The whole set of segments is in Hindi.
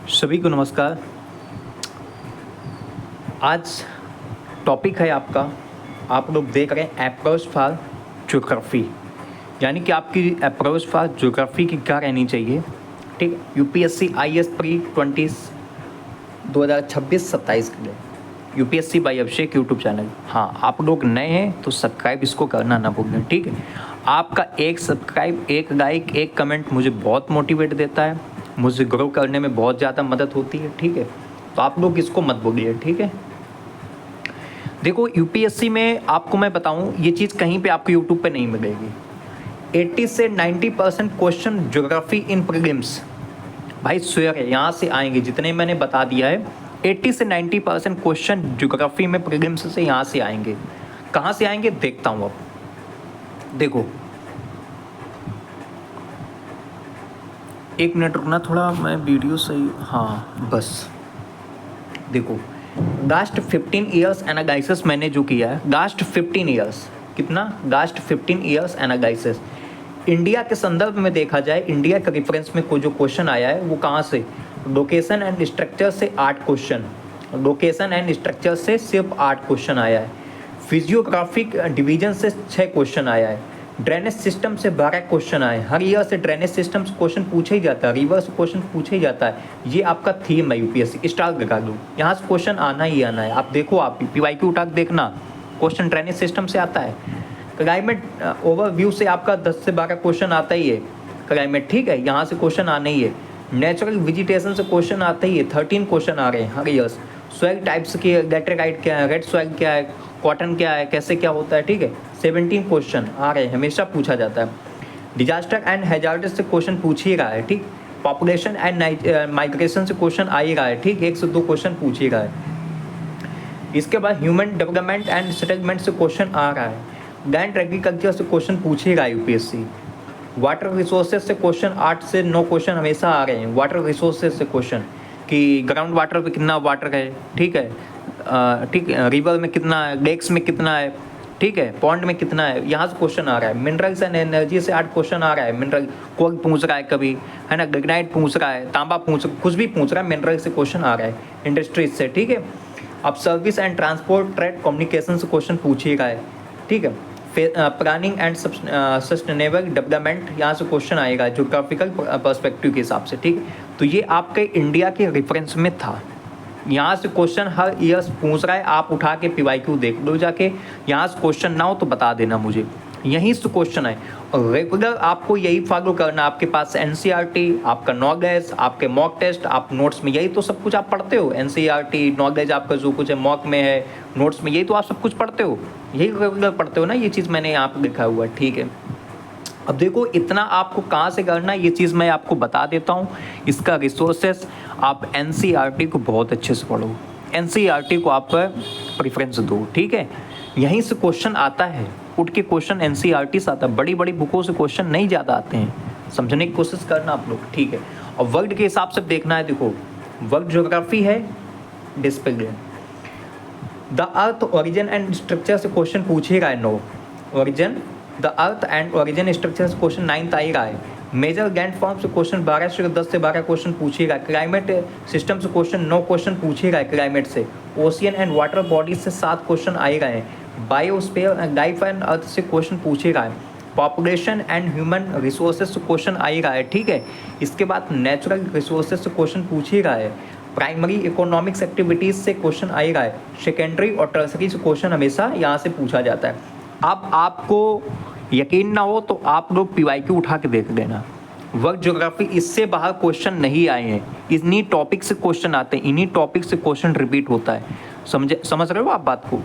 सभी को नमस्कार। आज टॉपिक है आपका, आप लोग देख रहे हैं अप्रोच फॉर ज्योग्राफी, यानी कि आपकी अप्रोच फॉर ज्योग्राफी की क्या रहनी चाहिए। ठीक, यूपीएससी आईएएस प्री 2026-27 के लिए यूपीएससी बाय अभिषेक यूट्यूब चैनल। हाँ, आप लोग नए हैं तो सब्सक्राइब इसको करना ना भूलें। ठीक है, आपका एक सब्सक्राइब, एक लाइक, एक कमेंट मुझे बहुत मोटिवेट देता है, मुझे ग्रो करने में बहुत ज़्यादा मदद होती है। ठीक है, तो आप लोग इसको मत भूलिए। ठीक है, देखो यूपीएससी में आपको मैं बताऊं, ये चीज़ कहीं पे आपको यूट्यूब पे नहीं मिलेगी। 80 से 90% क्वेश्चन ज्योग्राफी इन प्रीलिम्स भाई श्योर है यहाँ से आएंगे, जितने मैंने बता दिया है 80 से 90% क्वेश्चन ज्योग्राफी में प्रीलिम्स से यहाँ से आएंगे। कहाँ से आएंगे देखता हूँ। अब देखो, एक मिनट रुकना, थोड़ा मैं वीडियो सही, हाँ बस। देखो, लास्ट 15 ईयर्स एनालिसिस मैंने जो किया है, लास्ट 15 ईयर्स, कितना, लास्ट 15 ईयर्स एनालिसिस इंडिया के संदर्भ में देखा जाए, इंडिया के रेफरेंस में कोई जो क्वेश्चन आया है वो कहाँ से, लोकेशन एंड स्ट्रक्चर से 8 क्वेश्चन, लोकेशन एंड स्ट्रक्चर से सिर्फ 8 क्वेश्चन आया है। फिजियोग्राफिक डिवीजन से 6 क्वेश्चन आया है। ड्रेनेज सिस्टम से 12 क्वेश्चन आए। हर ईयर से ड्रेनेज सिस्टम से क्वेश्चन पूछा ही जाता है, रिवर से क्वेश्चन पूछा ही जाता है। ये आपका थीम है यूपीएससी, स्टार लगा दो, यहाँ से क्वेश्चन आना ही आना है। आप देखो, आप पीवाईक्यू उठा देखना, क्वेश्चन ड्रेनेज सिस्टम से आता है। क्लाइमेट ओवरव्यू से आपका 10 से 12 क्वेश्चन आता ही है क्लाइमेट। ठीक है, यहाँ से क्वेश्चन आने ही है। नेचुरल वेजिटेशन से क्वेश्चन आते ही है, 13 क्वेश्चन आ रहे हैं हर ईयर्स। सॉइल टाइप्स की, लेटराइट क्या है, रेड सॉइल क्या है, कॉटन क्या है, कैसे क्या होता है। ठीक है, 17 क्वेश्चन आ रहे हैं, हमेशा पूछा जाता है। डिजास्टर एंड हैजार्ड्स से क्वेश्चन पूछ ही रहा है। ठीक, पॉपुलेशन एंड माइग्रेशन से क्वेश्चन आ ही रहा है। ठीक, 1 से 2 क्वेश्चन पूछ ही रहा है। इसके बाद ह्यूमन डेवलपमेंट एंड सेटलमेंट से क्वेश्चन आ रहा है। लैंड एग्रीकल्चर से क्वेश्चन पूछ ही रहा है यूपीएससी। वाटर रिसोर्सेज से क्वेश्चन 8 से 9 क्वेश्चन हमेशा आ रहे हैं। वाटर रिसोर्सेज से क्वेश्चन कि ग्राउंड वाटर पे कितना वाटर है। ठीक है, ठीक, रिवर में कितना है, लेक्स में कितना है, ठीक है, पॉन्ड में कितना है, यहाँ से क्वेश्चन आ रहा है। मिनरल्स एंड एनर्जी से 8 क्वेश्चन आ रहा है। मिनरल कोल पूछ रहा है कभी, है ना, ग्रेनाइट पूछ रहा है, तांबा पूछ, कुछ भी पूछ रहा है, मिनरल से क्वेश्चन आ रहा है। इंडस्ट्रीज से, ठीक है। अब service and transport, trade, communication से क्वेश्चन पूछ ही रहा है। ठीक है, प्लानिंग एंड सस्टेनेबल डेवलपमेंट, यहाँ से क्वेश्चन आएगा ज्योग्राफिकल पर्सपेक्टिव के हिसाब से। ठीक, तो ये आपके इंडिया के रेफरेंस में था। यहाँ से क्वेश्चन हर ईयर पूछ रहा है, आप उठा के पीवाईक्यू देख लो जाके। यहाँ से क्वेश्चन ना हो तो बता देना मुझे, यहीं से क्वेश्चन है। और रेगुलर आपको यही फॉलो करना। आपके पास एनसीईआरटी, आपका नॉलेज, आपके मॉक टेस्ट, आप नोट्स में यही तो सब कुछ आप पढ़ते हो। एनसीईआरटी, नॉलेज आपका जो कुछ है मॉक में है, नोट्स में यही तो आप सब कुछ पढ़ते हो, यही रेगुलर पढ़ते हो ना। ये चीज़ मैंने यहाँ पर लिखा हुआ है। ठीक है, अब देखो इतना आपको कहाँ से करना है, ये चीज़ मैं आपको बता देता हूँ। इसका रिसोर्सेस आप एनसीईआरटी को बहुत अच्छे से पढ़ो, एनसीईआरटी को आप प्रेफरेंस दो। ठीक है, यहीं से क्वेश्चन आता है, उठ के क्वेश्चन एनसीईआरटी से आता है। बड़ी बड़ी बुकों से क्वेश्चन नहीं ज़्यादा आते हैं, समझने की कोशिश करना आप लोग। ठीक है, और वर्ल्ड के हिसाब से देखना है। देखो, वर्ल्ड ज्योग्राफी है display. The earth origin and structure से क्वेश्चन पूछेगा, no origin, the earth and origin structure से क्वेश्चन 9 आ ही रहा है। मेजर लैंड फॉर्म से क्वेश्चन 12 से 10 से 12 क्वेश्चन पूछेगा। क्लाइमेट सिस्टम से क्वेश्चन 9 क्वेश्चन पूछेगा क्लाइमेट से। ओशियन एंड वाटर बॉडीज से 7 क्वेश्चन आए गए हैं। Biosphere and life and earth से क्वेश्चन पूछेगा है। पॉपुलेशन एंड ह्यूमन रिसोर्सेज से क्वेश्चन आ ही रहा है। ठीक है, इसके बाद नेचुरल रिसोर्सेज से क्वेश्चन पूछ ही रहा है। प्राइमरी इकोनॉमिक्स एक्टिविटीज़ से क्वेश्चन आ ही रहा है। सेकेंडरी और टर्सरी से क्वेश्चन हमेशा यहाँ से पूछा जाता है। अब आपको यकीन ना हो तो आप लोग पीवाईक्यू उठा के देख लेना। वर्ल्ड ज्योग्राफी इससे बाहर क्वेश्चन नहीं आए हैं, इन्हीं टॉपिक से क्वेश्चन आते हैं, इन्हीं टॉपिक से क्वेश्चन रिपीट होता है। समझ रहे हो आप बात को।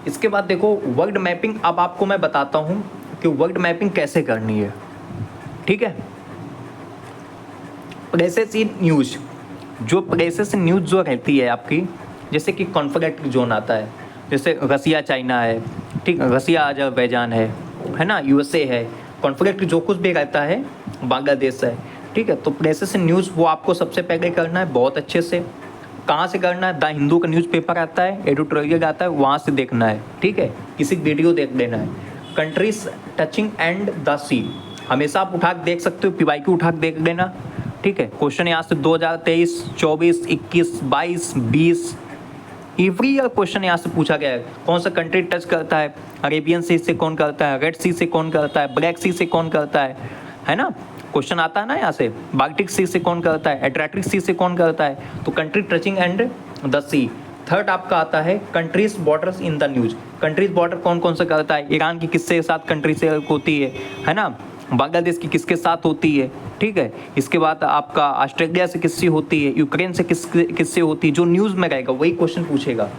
इसके बाद देखो वर्ल्ड मैपिंग। अब आपको मैं बताता हूँ कि वर्ल्ड मैपिंग कैसे करनी है। ठीक है, प्लेसेस इन न्यूज, जो प्लेसेस इन न्यूज जो रहती है आपकी, जैसे कि कॉन्फ्लिक्ट जोन आता है, जैसे रसिया चाइना है, ठीक, रसिया अजरबैजान है ना, यूएसए है। कॉन्फ्लिक्ट जो कुछ भी रहता है, बांग्लादेश है। ठीक है, तो प्लेसेस इन न्यूज़ वो आपको सबसे पहले करना है बहुत अच्छे से। कहाँ से करना है, द हिंदू का न्यूज़पेपर आता है, एडिटोरियल आता है, वहाँ से देखना है। ठीक है, किसी वीडियो देख लेना है। कंट्रीज टचिंग एंड द सी, हमेशा आप उठा के देख सकते हो, पीवाईक्यू उठा के देख लेना। ठीक है। क्वेश्चन यहाँ से 2023, 24, 21, 22, 20 एवरी ईयर क्वेश्चन यहाँ से पूछा गया है। कौन सा कंट्री टच करता है, अरेबियन सी से कौन करता है, रेड सी से कौन करता है, ब्लैक सी से कौन करता है ना। क्वेश्चन आता है ना यहाँ से, बाल्टिक सी से कौन करता है, एड्रियाटिक सी से कौन करता है। तो country touching and the sea. Third आपका आता है countries borders in the news. Countries border कौन कौन सा करता है, ईरान की किसके साथ कंट्री से होती है ना, बांग्लादेश की किसके साथ होती है, ठीक है। इसके बाद आपका ऑस्ट्रेलिया से किससे होती है, यूक्रेन से किससे होती है, जो न्यूज़ में रहेगा वही क्वेश्चन पूछेगा।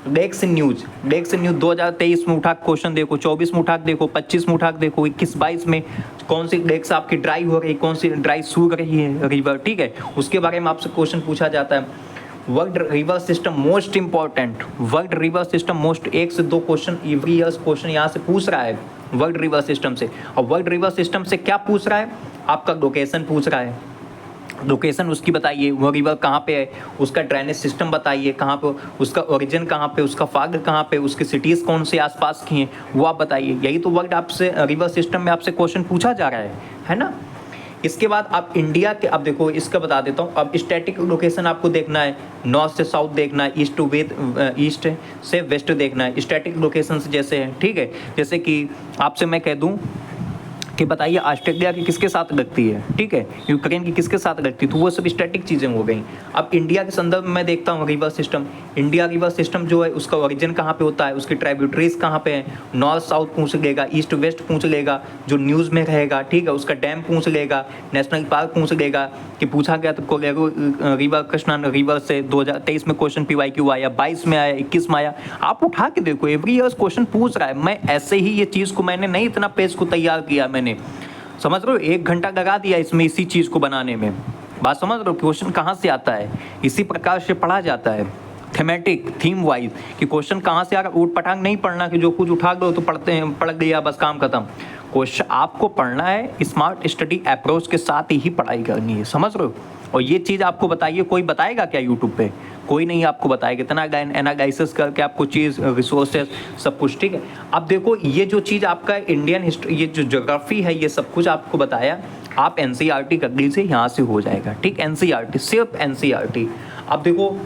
डेक्स न्यूज 2023 में उठा क्वेश्चन देखो, 24 में उठा देखो, 25 में उठा देखो, 21-22 में कौन सी डेक्स आपकी ड्राई हो रही है, कौन सी ड्राई सूख रही है रिवर, ठीक है, उसके बारे में आपसे क्वेश्चन पूछा जाता है। World river system most important, world river system most, 1 से 2 क्वेश्चन एवरी ईयर क्वेश्चन यहाँ से पूछ रहा है वर्ल्ड रिवर सिस्टम से। और वर्ल्ड रिवर सिस्टम से क्या पूछ रहा है, आपका लोकेशन पूछ रहा है। लोकेशन उसकी बताइए, वो रिवर कहाँ पे है, उसका ड्रेनेज सिस्टम बताइए, कहाँ पे उसका ओरिजिन, कहाँ पे उसका फाग, कहाँ पे उसके सिटीज़ कौन से आसपास की हैं, वो आप बताइए। यही तो वर्ल्ड आपसे रिवर सिस्टम में आपसे क्वेश्चन पूछा जा रहा है ना। इसके बाद आप इंडिया के, अब देखो इसका बता देता हूँ। अब स्टैटिक लोकेशन आपको देखना है, नॉर्थ से साउथ देखना है, ईस्ट से वेस्ट देखना है, स्टैटिक लोकेशन जैसे है, ठीक है। जैसे कि आपसे मैं कह दूँ कि बताइए ऑस्ट्रेलिया की किसके साथ लगती है, ठीक है, यूक्रेन की किसके साथ लगती है, तो वो सब स्टैटिक चीज़ें हो गई। अब इंडिया के संदर्भ में मैं देखता हूँ river system, India river system जो है उसका ओरिजिन कहाँ पे होता है, उसकी ट्राइब्यूटरीज कहाँ पे हैं, नॉर्थ साउथ पूछ लेगा, ईस्ट वेस्ट पूछ लेगा, जो न्यूज़ में रहेगा, ठीक है, उसका डैम पूछ लेगा, नेशनल पार्क पूछ लेगा कि पूछा गया तो कोलेरो रिवर, कृष्णा रिवर से 2023 में क्वेश्चन PYQ आया, 22 में आया, 21 में आया। आप उठा के देखो, एवरी ईयर क्वेश्चन पूछ रहा है। मैं ऐसे ही ये चीज़ को मैंने नहीं इतना पेज को तैयार किया, मैंने समझ रहे हो 1 घंटा लगा दिया इसमें, इसी चीज़ को बनाने में। बात समझ रहे हो, क्वेश्चन कहाँ से आता है, इसी प्रकार से पढ़ा जाता है, थीमेटिक, थीम वाइज, कि क्वेश्चन कहाँ से आ रहा, ऊट पटांग नहीं पढ़ना कि जो कुछ उठा लो तो पढ़ते हैं, पढ़ लिया बस काम खत्म। क्वेश्चन आपको पढ़ना है, स्मार्ट स्टडी अप्रोच के साथ ही पढ़ाई करनी है, समझ रहे हो। और ये चीज़ आपको बताइए, कोई बताएगा क्या यूट्यूब पे, कोई नहीं आपको बताएगा, इतना एनालिसिस करके आपको चीज़, रिसोर्सेज सब कुछ, ठीक है। अब देखो ये जो चीज़ आपका इंडियन हिस्ट्री, ये जो ज्योग्राफी है, ये सब कुछ आपको बताया, आप NCERT कर लीजिए, यहाँ से हो जाएगा, ठीक। NCERT, सिर्फ NCERT। अब देखो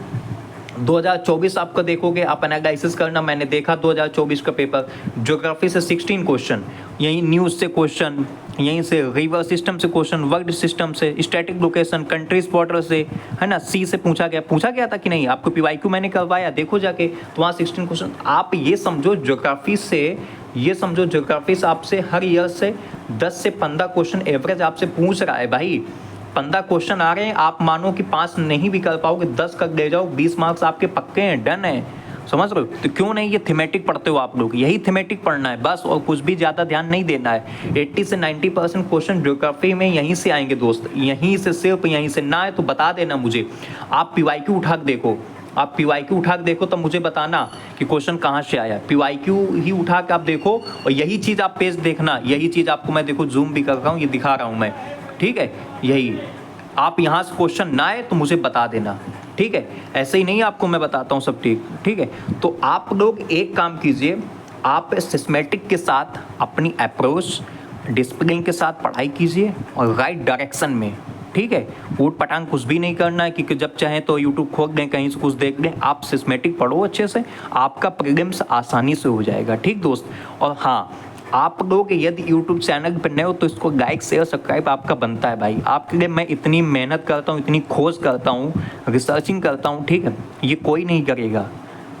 2024 आपका देखोगे, आप एनालिसिस करना, मैंने देखा 2024 का पेपर, ज्योग्राफी से 16 क्वेश्चन, यहीं न्यूज़ से क्वेश्चन, यहीं से रिवर सिस्टम से क्वेश्चन, वर्ल्ड सिस्टम से, स्टैटिक लोकेशन, कंट्रीज बॉर्डर से, है ना, सी से पूछा गया था कि नहीं, आपको PYQ मैंने करवाया, देखो जाके, तो वहाँ 16 क्वेश्चन। आप ये समझो ज्योग्राफी से आपसे हर ईयर से 10 से 15 क्वेश्चन एवरेज आपसे पूछ रहा है भाई। 15 क्वेश्चन आ रहे हैं, आप मानो कि 5 नहीं भी कर पाओगे, 10 कर ले जाओ, 20 मार्क्स आपके पक्के हैं, डन है, समझ रहे हो। तो क्यों नहीं ये थीमेटिक पढ़ते हो आप लोग, यही थीमेटिक पढ़ना है बस, और कुछ भी ज़्यादा ध्यान नहीं देना है। 80 से 90% क्वेश्चन ज्योग्राफी में यहीं से आएंगे दोस्त, यहीं से, सिर्फ यहीं से। ना है तो बता देना मुझे, आप PYQ उठा के देखो, आप PYQ उठा के देखो, तब मुझे बताना कि क्वेश्चन कहाँ से आया। PYQ ही उठा के आप देखो, और यही चीज़ आप पेज देखना, यही चीज़ आपको मैं देखो जूम भी कर रहा हूँ, ये दिखा रहा हूँ मैं, ठीक है। यही आप यहाँ से क्वेश्चन ना आए तो मुझे बता देना, ठीक है। ऐसे ही नहीं आपको मैं बताता हूँ सब, ठीक है। तो आप लोग एक काम कीजिए, आप सिस्मेटिक के साथ अपनी अप्रोच, डिसिप्लिन के साथ पढ़ाई कीजिए, और राइट डायरेक्शन में, ठीक है। ऊट पटांग कुछ भी नहीं करना है कि जब चाहें तो यूट्यूब खोल दें, कहीं से कुछ देख लें। आप सिस्मेटिक पढ़ो अच्छे से, आपका प्रीलिम्स आसानी से हो जाएगा, ठीक दोस्त। और हाँ, आप लोग यदि यूट्यूब चैनल पर नए हो तो इसको लाइक शेयर सब्सक्राइब आपका बनता है भाई। आपके लिए मैं इतनी मेहनत करता हूँ, इतनी खोज करता हूँ, रिसर्चिंग करता हूँ, ठीक है, ये कोई नहीं करेगा।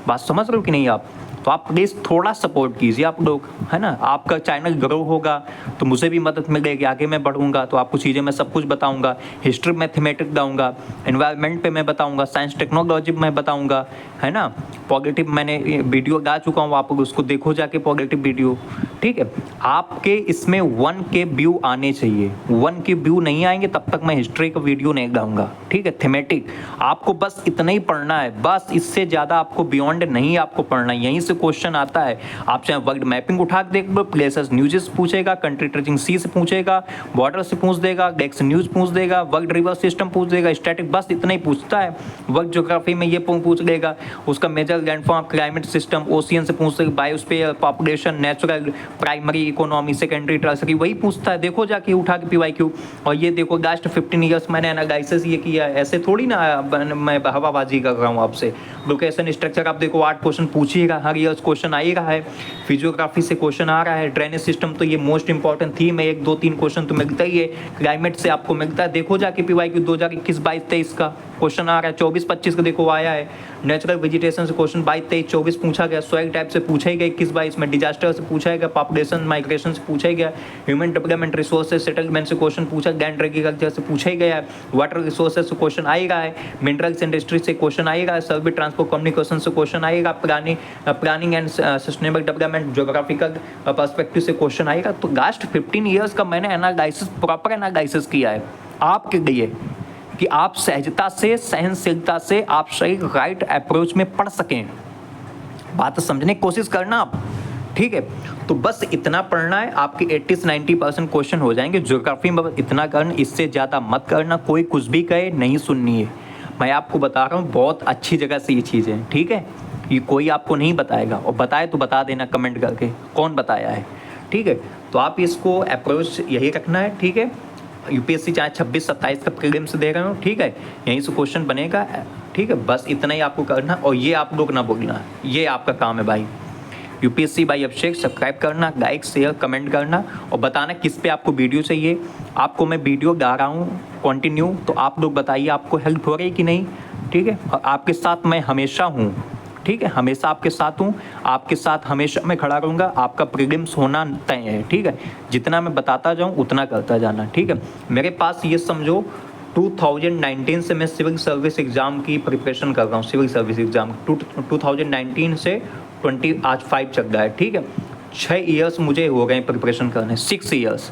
बात समझ रहे हो कि नहीं आप। तो आप प्लीज़ थोड़ा सपोर्ट कीजिए आप लोग, है ना। आपका चैनल ग्रो होगा तो मुझे भी मदद मिलेगी, आगे मैं बढ़ूंगा तो आपको चीज़ें मैं सब कुछ बताऊंगा। हिस्ट्री में थीमेटिक लाऊंगा, एनवायरनमेंट पे मैं बताऊंगा, साइंस टेक्नोलॉजी में बताऊंगा, है ना। पॉजिटिव मैंने वीडियो ला चुका हूँ, आप उसको देखो जाके, पॉजिटिव वीडियो, ठीक है। आपके इसमें 1K व्यू आने चाहिए, 1K व्यू नहीं आएंगे तब तक मैं हिस्ट्री का वीडियो नहीं लाऊंगा, ठीक है। थीमेटिक आपको बस इतना ही पढ़ना है, बस इससे ज़्यादा आपको बियॉन्ड नहीं आपको पढ़ना है। यहीं से से क्वेश्चन आता है। आप चाहे वर्ल्ड मैपिंग उठा के देख लो, प्लेसेस न्यूज़ पूछेगा, कंट्री ट्रेजिंग सी से पूछेगा, बॉर्डर से पूछ देगा, डेक्स न्यूज़ पूछ देगा, वर्ल्ड रिवर सिस्टम पूछ देगा, स्टैटिक बस इतना ही पूछता है। वर्ल्ड ज्योग्राफी में ये पूछ लेगा, उसका major landform, climate system, ocean से पूछ लेगा, biosphere, population, natural, primary, economy, secondary, tertiary, वही पूछता है। देखो जाके उठा के PYQ। और ये देखो लास्ट 15 ईयर्स मैंने एनालिसिस ये किया है, ऐसे थोड़ी ना मैं हवाबाजी कर रहा हूँ आपसे। लोकेशन स्ट्रक्चर आप देखो 8 क्वेश्चन पूछिएगा, हर ईयर क्वेश्चन आ ही रहा है। फिजियोग्राफी से क्वेश्चन आ रहा है, ड्रेनेज सिस्टम तो ये मोस्ट इंपॉर्टेंट थीम है, 1 2 3 क्वेश्चन तो मिलता ही है। क्लाइमेट से आपको मिलता है, देखो जाके PYQ 2021-22-23 का क्वेश्चन आ रहा है, 24-25 का देखो आया है। नेचुरल वेजिटेशन से क्वेश्चन 22-23-24 पूछा गया, सॉइल टाइप से पूछा ही गया 21-22 में, डिजास्टर से पूछा गया, पॉपुलेशन माइग्रेशन से पूछा ही गया, ह्यूमन डेवलपमेंट रिसोर्सेज सेटलमेंट से क्वेश्चन पूछा, लैंड एग्रीकल्चर से पूछा ही गया है, वाटर रिसोर्सेज से क्वेश्चन आएगा है, मिनरल्स इंडस्ट्री से क्वेश्चन आएगा, सर्वे ट्रांसपोर्ट कम्युनिकेशन से क्वेश्चन आएगा, planning and sustainable development geographical perspective से क्वेश्चन आएगा। तो लास्ट 15 ईयर्स का मैंने एनालिसिस, प्रॉपर एनालिसिस किया है आपके लिए कि आप सहजता से, सहनशीलता से आप सही राइट अप्रोच में पढ़ सकें। बात समझने की कोशिश करना आप, ठीक है। तो बस इतना पढ़ना है, आपके 80 से 90% क्वेश्चन हो जाएंगे। ज्योग्राफी में बस इतना करना, इससे ज़्यादा मत करना। कोई कुछ भी कहे नहीं सुननी है, मैं आपको बता रहा हूँ बहुत अच्छी जगह से ये चीज़ें, ठीक है। ये कोई आपको नहीं बताएगा, और बताए तो बता देना कमेंट करके कौन बताया है, ठीक है। तो आप इसको अप्रोच यही रखना है, ठीक है। UPSC चाहे 26-27 का प्रीलिम्स दे रहे हो, ठीक है, यहीं से क्वेश्चन बनेगा, ठीक है। बस इतना ही आपको करना, और ये आप लोग ना बोलना, ये आपका काम है भाई। UPSC बाय अभिषेक सब्सक्राइब करना, लाइक शेयर कमेंट करना, और बताना किस पे आपको वीडियो चाहिए। आपको मैं वीडियो गा रहा हूँ कंटिन्यू, तो आप लोग बताइए आपको हेल्प हो रही है कि नहीं, ठीक है। और आपके साथ मैं हमेशा हूँ, ठीक है, हमेशा आपके साथ हूँ, आपके साथ हमेशा मैं खड़ा रहूँगा। आपका प्रीलिम्स होना तय है, ठीक है। जितना मैं बताता जाऊँ उतना करता जाना, ठीक है। मेरे पास ये समझो 2019 से मैं सिविल सर्विस एग्ज़ाम की प्रिपरेशन कर रहा हूँ, सिविल सर्विस एग्ज़ाम 2019 से 20 आज 5 चल रहा है, ठीक है। 6 ईयर्स मुझे हो गए प्रिपरेशन करने, 6 ईयर्स,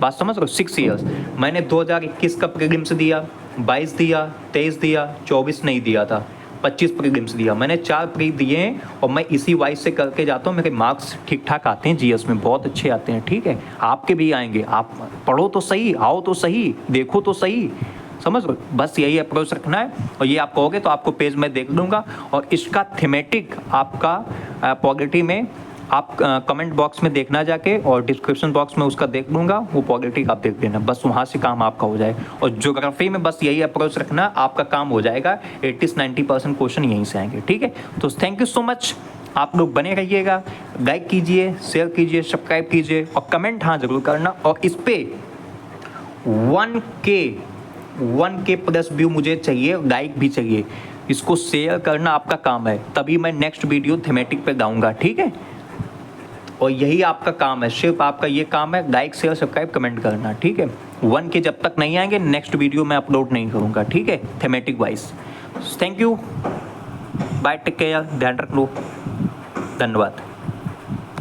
बात समझ रहे हो, 6 ईयर्स। मैंने 2021 का प्रीलिम्स दिया, 22 दिया, 23 दिया, 24 नहीं दिया था, 25 प्रीलिम्स दिया मैंने, 4 प्री दिए हैं, और मैं इसी वाइज से करके जाता हूँ। मेरे मार्क्स ठीक ठाक आते हैं, GS में बहुत अच्छे आते हैं, ठीक है। आपके भी आएंगे, आप पढ़ो तो सही, आओ तो सही, देखो तो सही, समझ लो। बस यही अप्रोच रखना है, और ये आप कहोगे तो आपको पेज में देख लूँगा। और इसका थीमेटिक आपका पॉलिटी में आप कमेंट बॉक्स में देखना जाके, और डिस्क्रिप्शन बॉक्स में उसका देख लूँगा, वो पॉलिटी आप देख लेना, बस वहाँ से काम आपका हो जाए। और ज्योग्राफी में बस यही अप्रोच रखना, आपका काम हो जाएगा। 80 से 90% क्वेश्चन यहीं से आएंगे, ठीक है। तो थैंक यू सो मच, आप लोग बने रहिएगा, लाइक कीजिए, शेयर कीजिए, सब्सक्राइब कीजिए, और कमेंट हाँ ज़रूर करना। और इस पर 1K प्लस व्यू मुझे चाहिए, लाइक भी चाहिए, इसको शेयर करना आपका काम है, तभी मैं नेक्स्ट वीडियो थीमेटिक पे गाऊंगा, ठीक है। और यही आपका काम है, सिर्फ आपका ये काम है, लाइक शेयर सब्सक्राइब कमेंट करना, ठीक है। 1K जब तक नहीं आएंगे नेक्स्ट वीडियो मैं अपलोड नहीं करूँगा, ठीक है, thematic wise. Thank you, bye, take care, ध्यान रख लो, धन्यवाद।